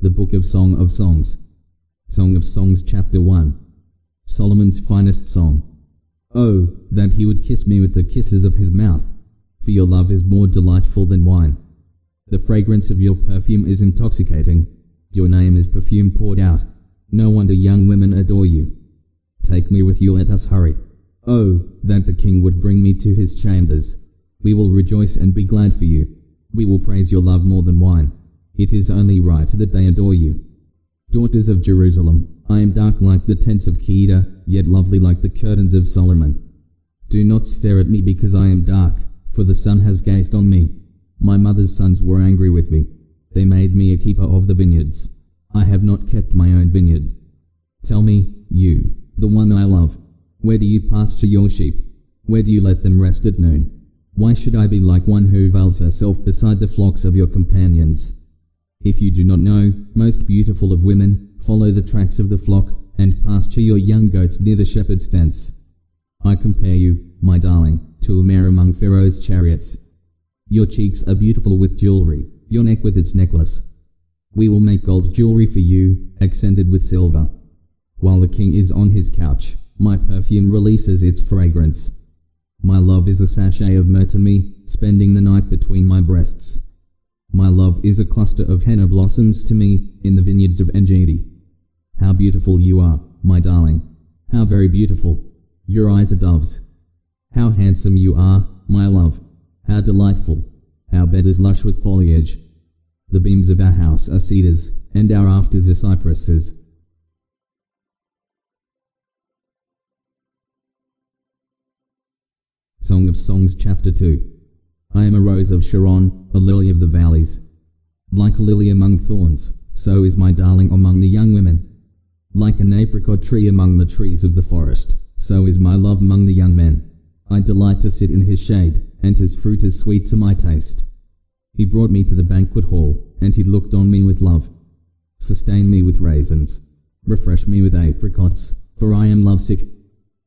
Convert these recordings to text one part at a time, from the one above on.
The Book of Songs. Song of Songs, Chapter 1. Solomon's finest song. Oh, that he would kiss me with the kisses of his mouth, for your love is more delightful than wine. The fragrance of your perfume is intoxicating. Your name is perfume poured out. No wonder young women adore you. Take me with you, let us hurry. Oh, that the king would bring me to his chambers. We will rejoice and be glad for you. We will praise your love more than wine. It is only right that they adore you. Daughters of Jerusalem, I am dark like the tents of Kedar, yet lovely like the curtains of Solomon. Do not stare at me because I am dark, for the sun has gazed on me. My mother's sons were angry with me. They made me a keeper of the vineyards. I have not kept my own vineyard. Tell me, you, the one I love, where do you pasture your sheep? Where do you let them rest at noon? Why should I be like one who veils herself beside the flocks of your companions? If you do not know, most beautiful of women, follow the tracks of the flock, and pasture your young goats near the shepherd's tents. I compare you, my darling, to a mare among Pharaoh's chariots. Your cheeks are beautiful with jewelry, your neck with its necklace. We will make gold jewelry for you, accented with silver. While the king is on his couch, my perfume releases its fragrance. My love is a sachet of myrrh to me, spending the night between my breasts. My love is a cluster of henna blossoms to me in the vineyards of Engedi. How beautiful you are, my darling. How very beautiful. Your eyes are doves. How handsome you are, my love. How delightful. Our bed is lush with foliage. The beams of our house are cedars, and our afters are cypresses. Song of Songs, Chapter 2. I am a rose of Sharon, a lily of the valleys. Like a lily among thorns, so is my darling among the young women. Like an apricot tree among the trees of the forest, so is my love among the young men. I delight to sit in his shade, and his fruit is sweet to my taste. He brought me to the banquet hall, and he looked on me with love. Sustain me with raisins. Refresh me with apricots, for I am lovesick.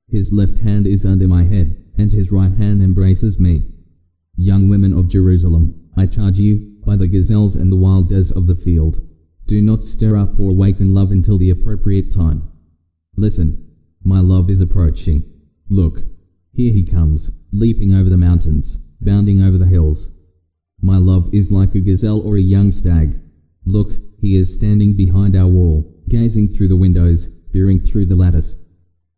His left hand is under my head, and his right hand embraces me. Young women of Jerusalem, I charge you, by the gazelles and the wild does of the field, do not stir up or awaken love until the appropriate time. Listen, my love is approaching. Look, here he comes, leaping over the mountains, bounding over the hills. My love is like a gazelle or a young stag. Look, he is standing behind our wall, gazing through the windows, peering through the lattice.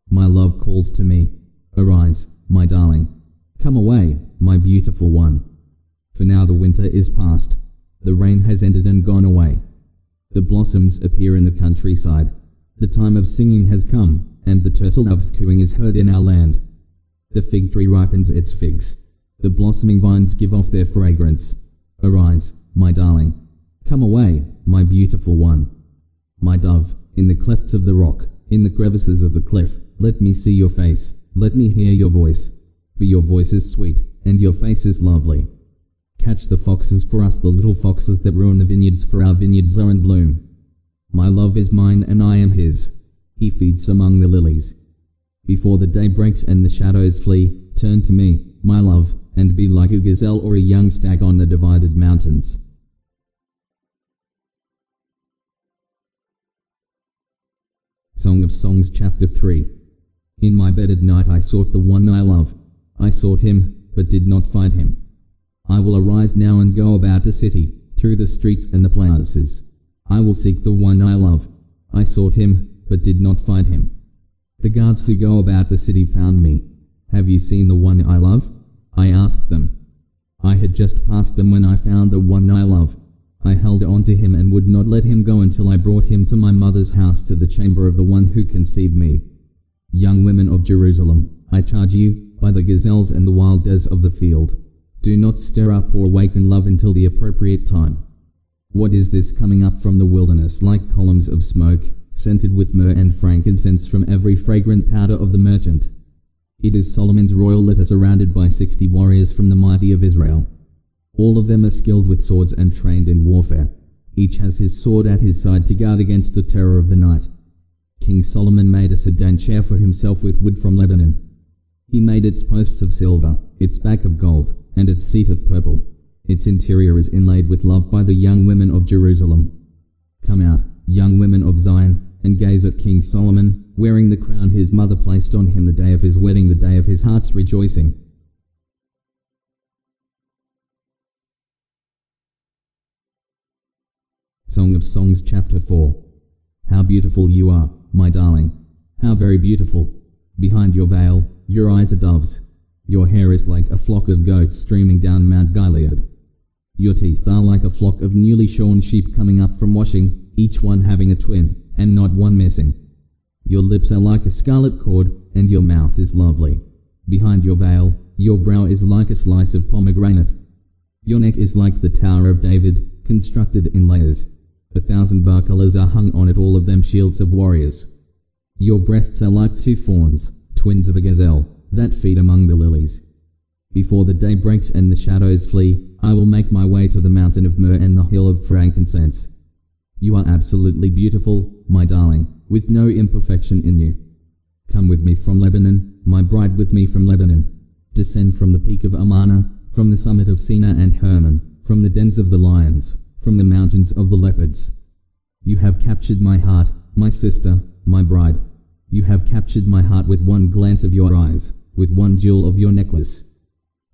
My love calls to me, arise, my darling. Come away, my beautiful one. For now the winter is past. The rain has ended and gone away. The blossoms appear in the countryside. The time of singing has come, and the turtle dove's cooing is heard in our land. The fig tree ripens its figs. The blossoming vines give off their fragrance. Arise, my darling. Come away, my beautiful one. My dove, in the clefts of the rock, in the crevices of the cliff, let me see your face. Let me hear your voice. For your voice is sweet, and your face is lovely. Catch the foxes for us, the little foxes that ruin the vineyards, for our vineyards are in bloom. My love is mine, and I am his. He feeds among the lilies. Before the day breaks and the shadows flee, turn to me, my love, and be like a gazelle or a young stag on the divided mountains. Song of Songs, Chapter 3. In my bed at night I sought the one I love. I sought him, but did not find him. I will arise now and go about the city, through the streets and the plazas. I will seek the one I love. I sought him, but did not find him. The guards who go about the city found me. Have you seen the one I love? I asked them. I had just passed them when I found the one I love. I held on to him and would not let him go until I brought him to my mother's house, to the chamber of the one who conceived me. Young women of Jerusalem, I charge you, by the gazelles and the wild does of the field, do not stir up or awaken love until the appropriate time. What is this coming up from the wilderness like columns of smoke, scented with myrrh and frankincense from every fragrant powder of the merchant? It is Solomon's royal litter surrounded by 60 warriors from the mighty of Israel. All of them are skilled with swords and trained in warfare. Each has his sword at his side to guard against the terror of the night. King Solomon made a sedan chair for himself with wood from Lebanon. He made its posts of silver, its back of gold, and its seat of purple. Its interior is inlaid with love by the young women of Jerusalem. Come out, young women of Zion, and gaze at King Solomon, wearing the crown his mother placed on him the day of his wedding, the day of his heart's rejoicing. Song of Songs, Chapter 4. How beautiful you are, my darling. How very beautiful. Behind your veil, your eyes are doves. Your hair is like a flock of goats streaming down Mount Gilead. Your teeth are like a flock of newly shorn sheep coming up from washing, each one having a twin, and not one missing. Your lips are like a scarlet cord, and your mouth is lovely. Behind your veil, your brow is like a slice of pomegranate. Your neck is like the Tower of David, constructed in layers. 1,000 bucklers are hung on it, all of them shields of warriors. Your breasts are like 2 fawns, twins of a gazelle, that feed among the lilies. Before the day breaks and the shadows flee, I will make my way to the mountain of myrrh and the hill of frankincense. You are absolutely beautiful, my darling, with no imperfection in you. Come with me from Lebanon, my bride, with me from Lebanon. Descend from the peak of Amana, from the summit of Sina and Hermon, from the dens of the lions, from the mountains of the leopards. You have captured my heart, my sister, my bride. You have captured my heart with one glance of your eyes, with one jewel of your necklace.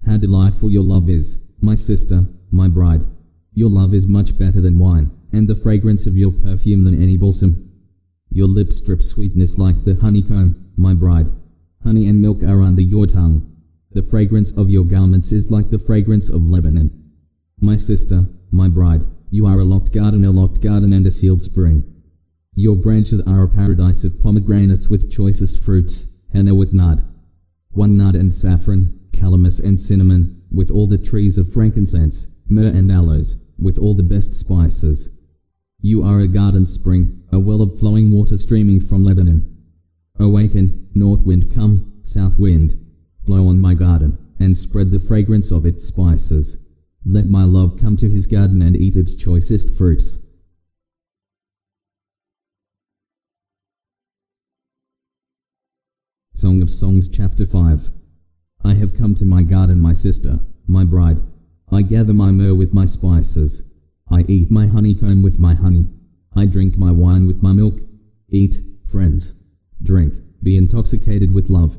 How delightful your love is, my sister, my bride. Your love is much better than wine, and the fragrance of your perfume than any balsam. Your lips drip sweetness like the honeycomb, my bride. Honey and milk are under your tongue. The fragrance of your garments is like the fragrance of Lebanon. My sister, my bride, you are a locked garden and a sealed spring. Your branches are a paradise of pomegranates with choicest fruits, henna with nard, one nard and saffron, calamus and cinnamon, with all the trees of frankincense, myrrh and aloes, with all the best spices. You are a garden spring, a well of flowing water streaming from Lebanon. Awaken, north wind, come, south wind, blow on my garden, and spread the fragrance of its spices. Let my love come to his garden and eat its choicest fruits. Song of Songs, Chapter 5. I have come to my garden, my sister, my bride. I gather my myrrh with my spices. I eat my honeycomb with my honey. I drink my wine with my milk. Eat, friends. Drink, be intoxicated with love.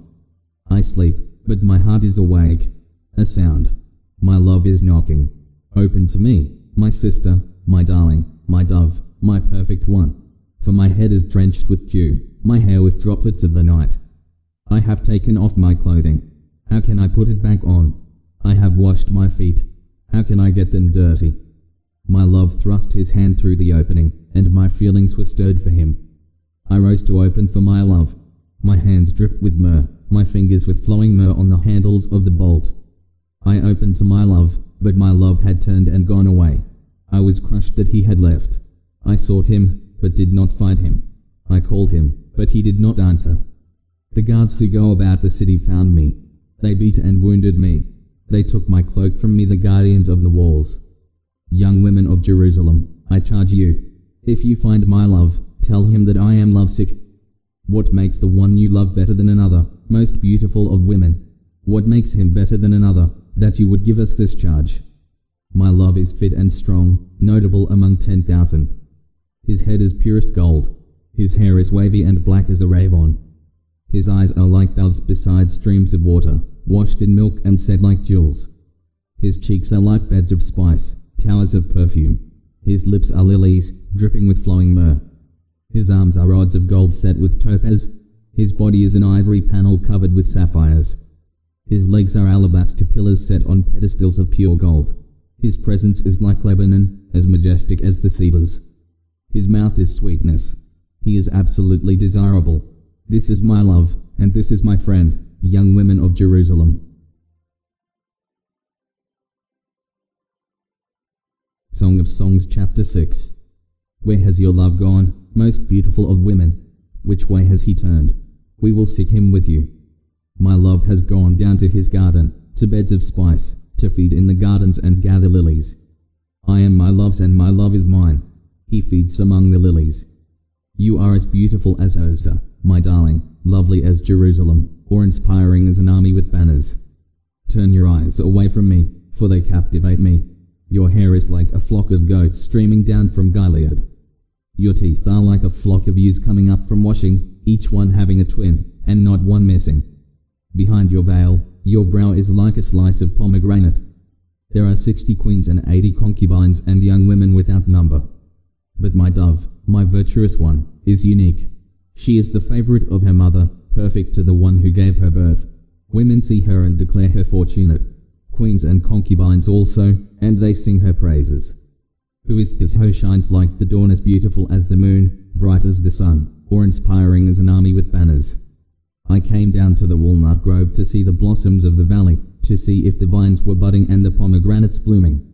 I sleep, but my heart is awake. A sound. My love is knocking. Open to me, my sister, my darling, my dove, my perfect one. For my head is drenched with dew, my hair with droplets of the night. I have taken off my clothing. How can I put it back on? I have washed my feet. How can I get them dirty? My love thrust his hand through the opening, and my feelings were stirred for him. I rose to open for my love. My hands dripped with myrrh, my fingers with flowing myrrh on the handles of the bolt. I opened to my love, but my love had turned and gone away. I was crushed that he had left. I sought him, but did not find him. I called him, but he did not answer. The guards who go about the city found me. They beat and wounded me. They took my cloak from me, the guardians of the walls. Young women of Jerusalem, I charge you, if you find my love, tell him that I am lovesick. What makes the one you love better than another, most beautiful of women? What makes him better than another, that you would give us this charge? My love is fit and strong, notable among 10,000. His head is purest gold. His hair is wavy and black as a raven. His eyes are like doves beside streams of water, washed in milk and set like jewels. His cheeks are like beds of spice, towers of perfume. His lips are lilies, dripping with flowing myrrh. His arms are rods of gold set with topaz. His body is an ivory panel covered with sapphires. His legs are alabaster pillars set on pedestals of pure gold. His presence is like Lebanon, as majestic as the cedars. His mouth is sweetness. He is absolutely desirable. This is my love, and this is my friend, young women of Jerusalem. Song of Songs, Chapter 6. Where has your love gone, most beautiful of women? Which way has he turned? We will seek him with you. My love has gone down to his garden, to beds of spice, to feed in the gardens and gather lilies. I am my love's, and my love is mine. He feeds among the lilies. You are as beautiful as Osa, my darling, lovely as Jerusalem, or inspiring as an army with banners. Turn your eyes away from me, for they captivate me. Your hair is like a flock of goats streaming down from Gilead. Your teeth are like a flock of ewes coming up from washing, each one having a twin, and not one missing. Behind your veil, your brow is like a slice of pomegranate. There are 60 queens and 80 concubines and young women without number. But my dove, my virtuous one, is unique. She is the favorite of her mother, perfect to the one who gave her birth. Women see her and declare her fortunate. Queens and concubines also, and they sing her praises. Who is this who shines like the dawn, as beautiful as the moon, bright as the sun, or inspiring as an army with banners? I came down to the walnut grove to see the blossoms of the valley, to see if the vines were budding and the pomegranates blooming.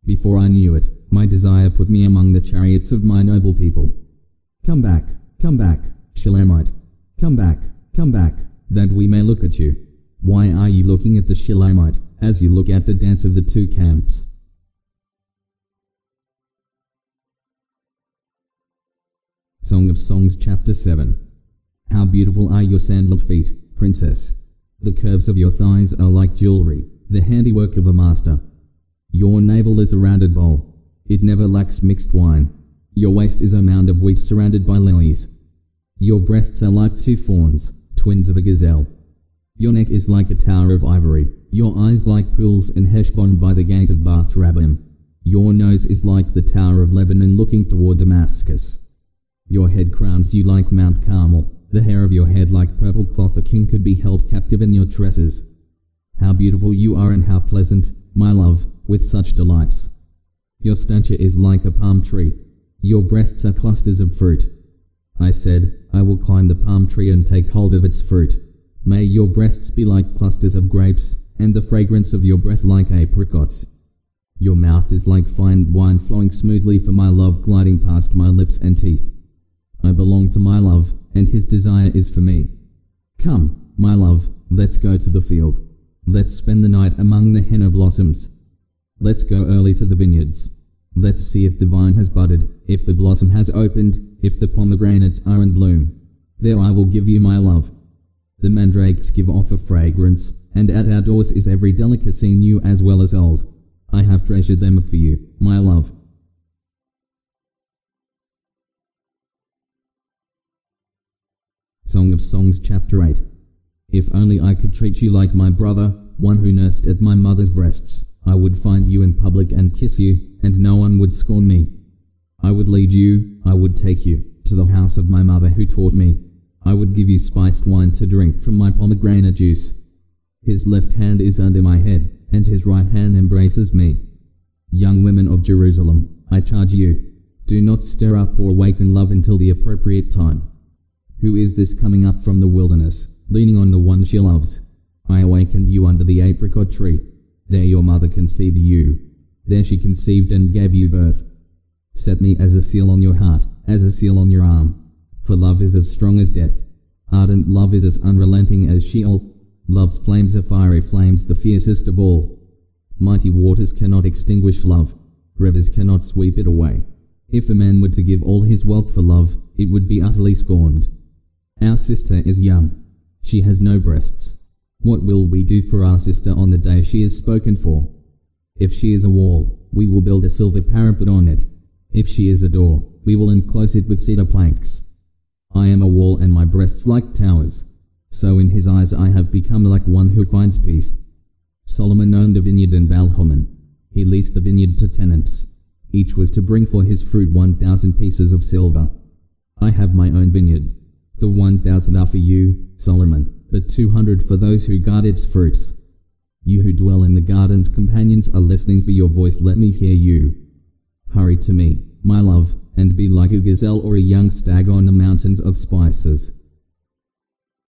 Before I knew it, my desire put me among the chariots of my noble people. Come back, Shilamite. Come back, that we may look at you. Why are you looking at the Shilamite, as you look at the dance of the two camps? Song of Songs, Chapter 7. How beautiful are your sandaled feet, princess! The curves of your thighs are like jewelry, the handiwork of a master. Your navel is a rounded bowl. It never lacks mixed wine. Your waist is a mound of wheat surrounded by lilies. Your breasts are like two fawns, twins of a gazelle. Your neck is like a tower of ivory, your eyes like pools in Heshbon by the gate of Bath Rabbim. Your nose is like the tower of Lebanon looking toward Damascus. Your head crowns you like Mount Carmel, the hair of your head like purple cloth. A king could be held captive in your tresses. How beautiful you are and how pleasant, my love, with such delights. Your stature is like a palm tree. Your breasts are clusters of fruit. I said, I will climb the palm tree and take hold of its fruit. May your breasts be like clusters of grapes, and the fragrance of your breath like apricots. Your mouth is like fine wine flowing smoothly for my love, gliding past my lips and teeth. I belong to my love, and his desire is for me. Come, my love, let's go to the field. Let's spend the night among the henna blossoms. Let's go early to the vineyards. Let's see if the vine has budded, if the blossom has opened, if the pomegranates are in bloom. There I will give you my love. The mandrakes give off a fragrance, and at our doors is every delicacy new as well as old. I have treasured them for you, my love. Song of Songs, Chapter 8. If only I could treat you like my brother, one who nursed at my mother's breasts, I would find you in public and kiss you, and no one would scorn me. I would lead you, I would take you, to the house of my mother who taught me. I would give you spiced wine to drink from my pomegranate juice. His left hand is under my head, and his right hand embraces me. Young women of Jerusalem, I charge you, do not stir up or awaken love until the appropriate time. Who is this coming up from the wilderness, leaning on the one she loves? I awakened you under the apricot tree. There your mother conceived you. There she conceived and gave you birth. Set me as a seal on your heart, as a seal on your arm. For love is as strong as death. Ardent love is as unrelenting as Sheol. Love's flames are fiery flames, the fiercest of all. Mighty waters cannot extinguish love. Rivers cannot sweep it away. If a man were to give all his wealth for love, it would be utterly scorned. Our sister is young. She has no breasts. What will we do for our sister on the day she is spoken for? If she is a wall, we will build a silver parapet on it. If she is a door, we will enclose it with cedar planks. I am a wall and my breasts like towers. So in his eyes I have become like one who finds peace. Solomon owned a vineyard in Baal-Hamon. He leased the vineyard to tenants. Each was to bring for his fruit 1,000 pieces of silver. I have my own vineyard. The 1,000 are for you, Solomon, but 200 for those who guard its fruits. You who dwell in the gardens, companions are listening for your voice. Let me hear you. Hurry to me, my love, and be like a gazelle or a young stag on the mountains of spices.